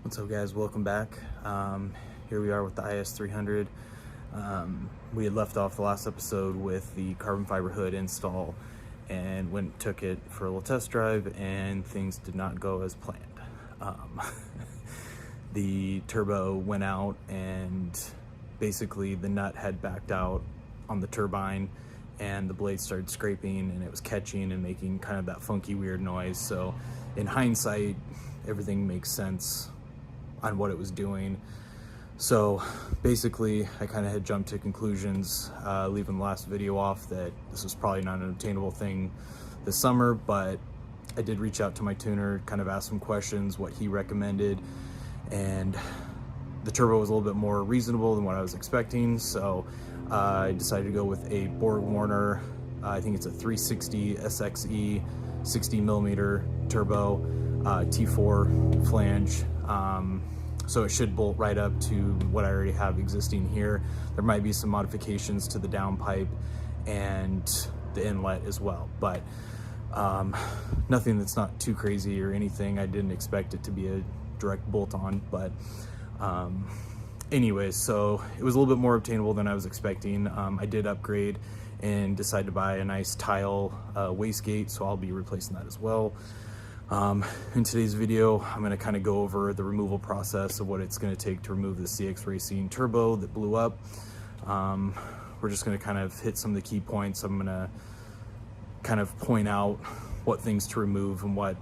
What's up, guys? Welcome back. Here we are with the IS300. We had left off the last episode with the carbon fiber hood install and took it for a little test drive, and things did not go as planned. The turbo went out and basically the nut had backed out on the turbine and the blade started scraping and it was catching and making kind of that funky weird noise. So in hindsight, everything makes sense on what it was doing. So basically I kind of had jumped to conclusions, leaving the last video off, that this was probably not an obtainable thing this summer, but I did reach out to my tuner, kind of ask some questions, what he recommended, and the turbo was a little bit more reasonable than what I was expecting. So I decided to go with a Borg Warner, I think it's a 360 SXE 60 millimeter turbo, T4 flange. So it should bolt right up to what I already have existing here. There might be some modifications to the downpipe and the inlet as well, but nothing that's not too crazy or anything. I didn't expect it to be a direct bolt on, but anyways, so it was a little bit more obtainable than I was expecting. I did upgrade and decided to buy a nice tile wastegate, so I'll be replacing that as well. In today's video, I'm going to kind of go over the removal process of what it's going to take to remove the CX Racing turbo that blew up. We're just going to kind of hit some of the key points. I'm going to kind of point out what things to remove and what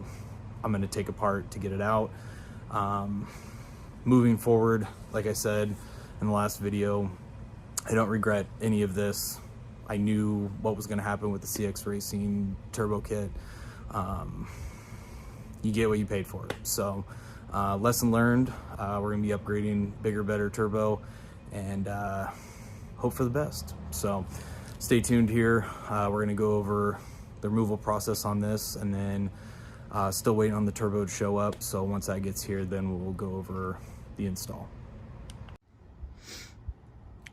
I'm going to take apart to get it out. Moving forward, like I said in the last video, I don't regret any of this. I knew what was going to happen with the CX Racing turbo kit. You get what you paid for. So lesson learned. We're gonna be upgrading bigger, better turbo, and hope for the best. So stay tuned here. We're gonna go over the removal process on this, and then still waiting on the turbo to show up. So once that gets here, then we'll go over the install.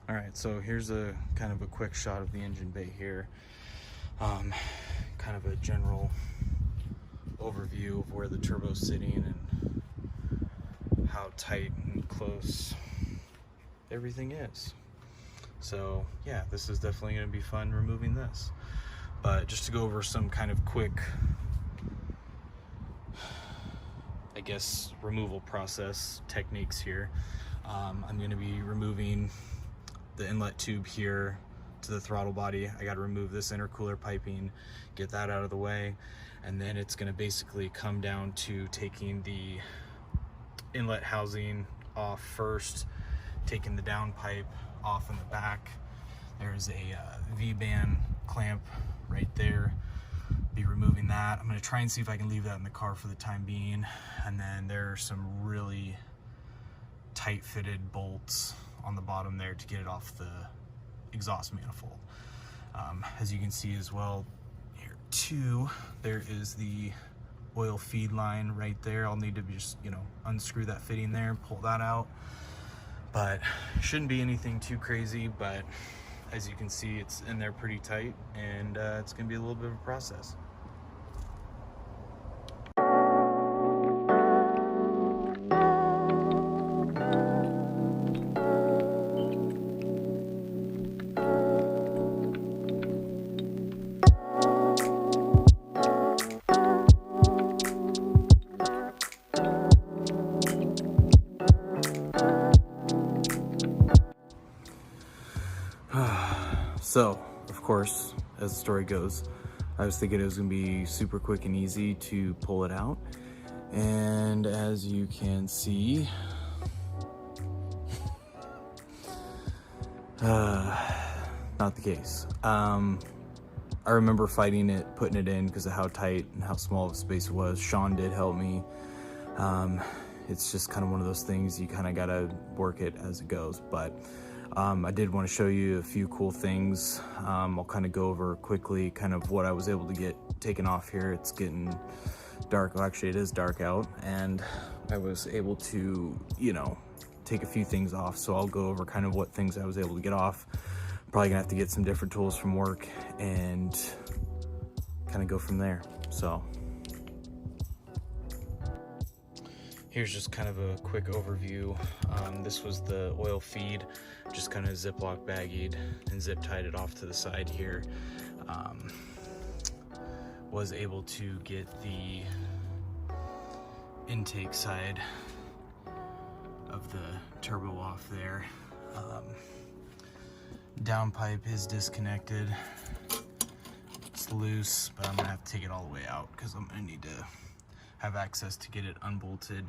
All right, so here's a kind of a quick shot of the engine bay here. Kind of a general overview of where the turbo's sitting and how tight and close everything is. So yeah, this is definitely going to be fun removing this. But just to go over some kind of quick, I guess, removal process techniques here. I'm going to be removing the inlet tube here to the throttle body. I got to remove this intercooler piping, get that out of the way, and then it's going to basically come down to taking the inlet housing off first, taking the downpipe off in the back. There's a V-band clamp right there. Be removing that. I'm going to try and see if I can leave that in the car for the time being. And then there are some really tight fitted bolts on the bottom there to get it off the exhaust manifold. As you can see as well here too, there is the oil feed line right there. I'll need to just, unscrew that fitting there, pull that out, but shouldn't be anything too crazy. But as you can see, it's in there pretty tight, and it's gonna be a little bit of a process. So, of course, as the story goes, I was thinking it was going to be super quick and easy to pull it out. And as you can see, not the case. I remember fighting it, putting it in because of how tight and how small of a space it was. Sean did help me. It's just kind of one of those things, you kind of got to work it as it goes. But I did want to show you a few cool things. I'll kind of go over quickly kind of what I was able to get taken off here. It's getting dark. Well, actually it is dark out, and I was able to, take a few things off. So I'll go over kind of what things I was able to get off. Probably gonna have to get some different tools from work and kind of go from there. So Here's just kind of a quick overview. This was the oil feed, just kind of Ziploc baggied and zip tied it off to the side here. Was able to get the intake side of the turbo off there. Downpipe is disconnected. It's loose, but I'm gonna have to take it all the way out because I'm gonna need to have access to get it unbolted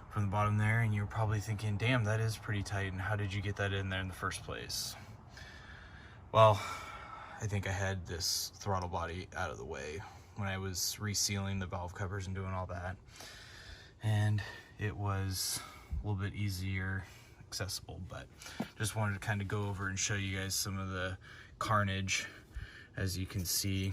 from the bottom there. And you're probably thinking, damn, that is pretty tight, and how did you get that in there in the first place? Well, I think I had this throttle body out of the way when I was resealing the valve covers and doing all that, and it was a little bit easier accessible. But just wanted to kind of go over and show you guys some of the carnage. As you can see,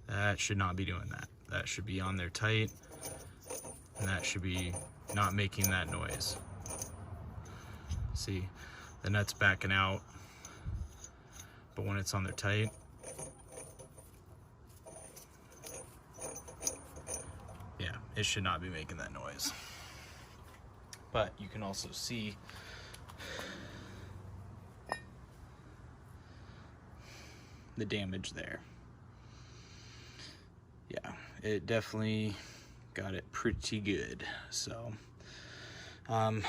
that should not be doing that. That should be on there tight, and that should be not making that noise. See, the nut's backing out, but when it's on there tight, yeah, it should not be making that noise. But you can also see the damage there. Yeah, it definitely got it pretty good. So I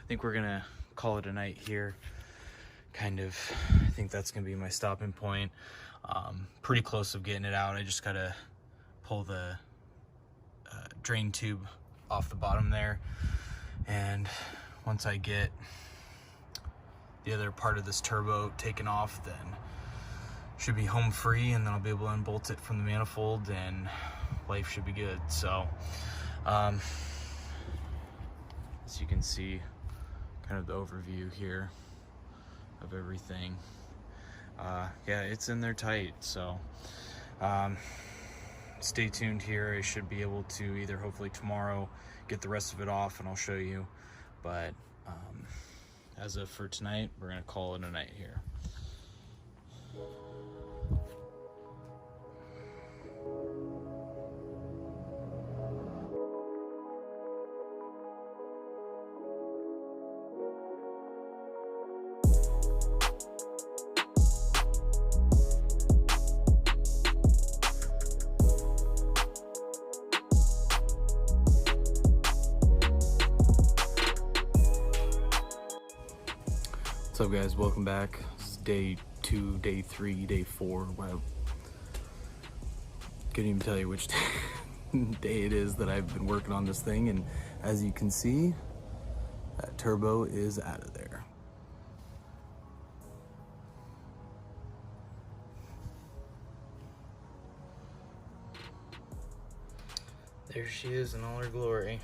think we're gonna call it a night here. I think that's gonna be my stopping point. Pretty close of getting it out. I just gotta pull the drain tube off the bottom there, and once I get the other part of this turbo taken off, then should be home free, and then I'll be able to unbolt it from the manifold, and life should be good. So as you can see, kind of the overview here of everything. Yeah, it's in there tight, so stay tuned here. I should be able to either hopefully tomorrow get the rest of it off and I'll show you, but as of for tonight, we're gonna call it a night here. What's up, guys? Welcome back. It's day 2, day 3, day 4. Wow. Couldn't even tell you which day it is that I've been working on this thing, and as you can see, that turbo is out of there. There she is in all her glory.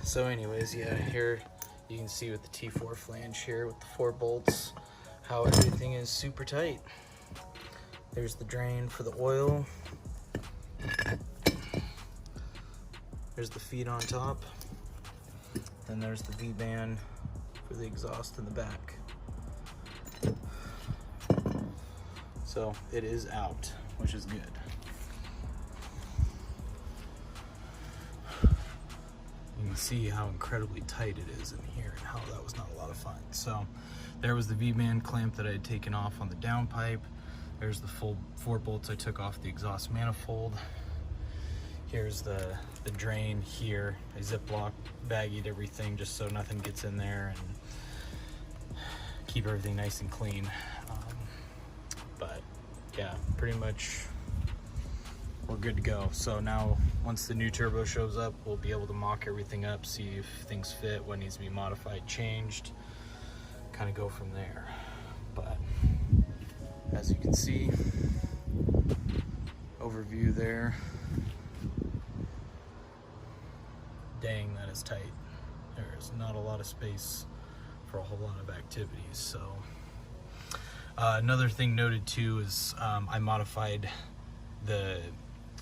So anyways, yeah, here you can see with the T4 flange here with the 4 bolts, how everything is super tight. There's the drain for the oil. There's the feed on top. Then there's the V-band for the exhaust in the back. So it is out, which is good. You can see how incredibly tight it is in here and how that was not a lot of fun. So there was the V-band clamp that I had taken off on the downpipe. There's the full 4 bolts I took off the exhaust manifold. Here's the drain here. I Ziploc baggied everything just so nothing gets in there and keep everything nice and clean. But yeah, pretty much we're good to go. So now once the new turbo shows up, we'll be able to mock everything up, see if things fit, what needs to be modified, changed, kind of go from there. But as you can see, overview there. Dang, that is tight. There's not a lot of space for a whole lot of activities. So Another thing noted too is I modified the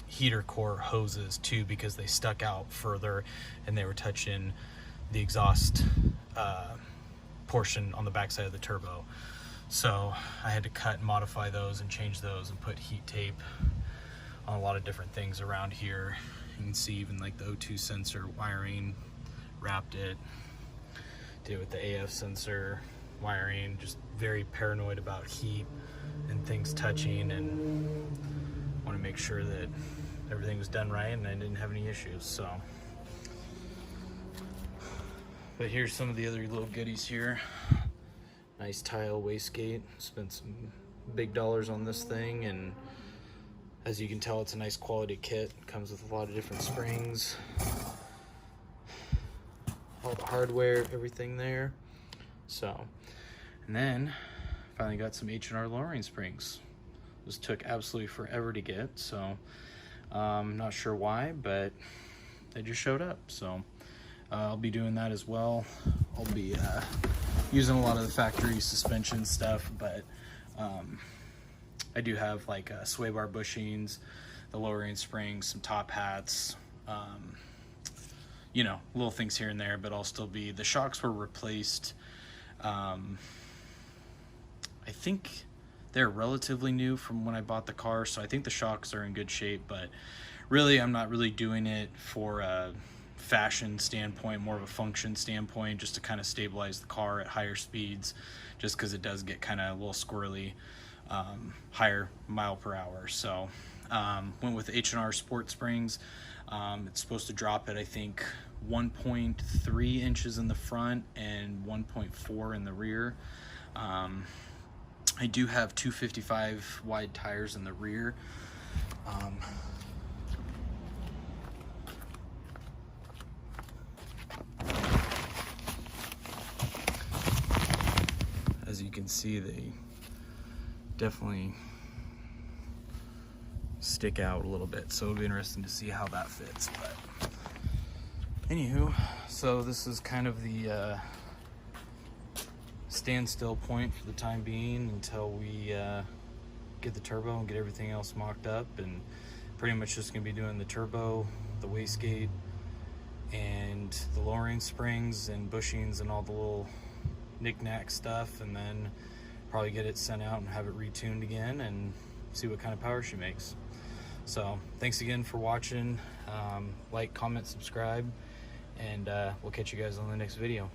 heater core hoses too, because they stuck out further and they were touching the exhaust portion on the backside of the turbo. So I had to cut and modify those and change those and put heat tape on a lot of different things around here. You can see even like the O2 sensor wiring, wrapped it, did it with the AF sensor wiring, just very paranoid about heat and things touching, and want to make sure that everything was done right and I didn't have any issues. So, but here's some of the other little goodies here. Nice tile wastegate, spent some big dollars on this thing, and as you can tell, it's a nice quality kit. Comes with a lot of different springs, all the hardware, everything there. So, and then finally got some H&R lowering springs. This took absolutely forever to get, so not sure why, but they just showed up. So I'll be doing that as well. I'll be using a lot of the factory suspension stuff, but I do have like sway bar bushings, the lowering springs, some top hats, you know, little things here and there, but I'll still be, the shocks were replaced. I think they're relatively new from when I bought the car, so I think the shocks are in good shape, but really I'm not really doing it for a fashion standpoint, more of a function standpoint, just to kind of stabilize the car at higher speeds, just because it does get kind of a little squirrely, higher mile per hour. So went with H&R Sport Springs. It's supposed to drop at, I think, 1.3 inches in the front and 1.4 in the rear. I do have 255 wide tires in the rear. As you can see, they definitely stick out a little bit, so it'll be interesting to see how that fits. But anywho, so this is kind of the standstill point for the time being until we get the turbo and get everything else mocked up, and pretty much just gonna be doing the turbo, the wastegate, and the lowering springs and bushings and all the little knick-knack stuff, and then probably get it sent out and have it retuned again and see what kind of power she makes. So thanks again for watching. Like, comment, subscribe, and we'll catch you guys on the next video.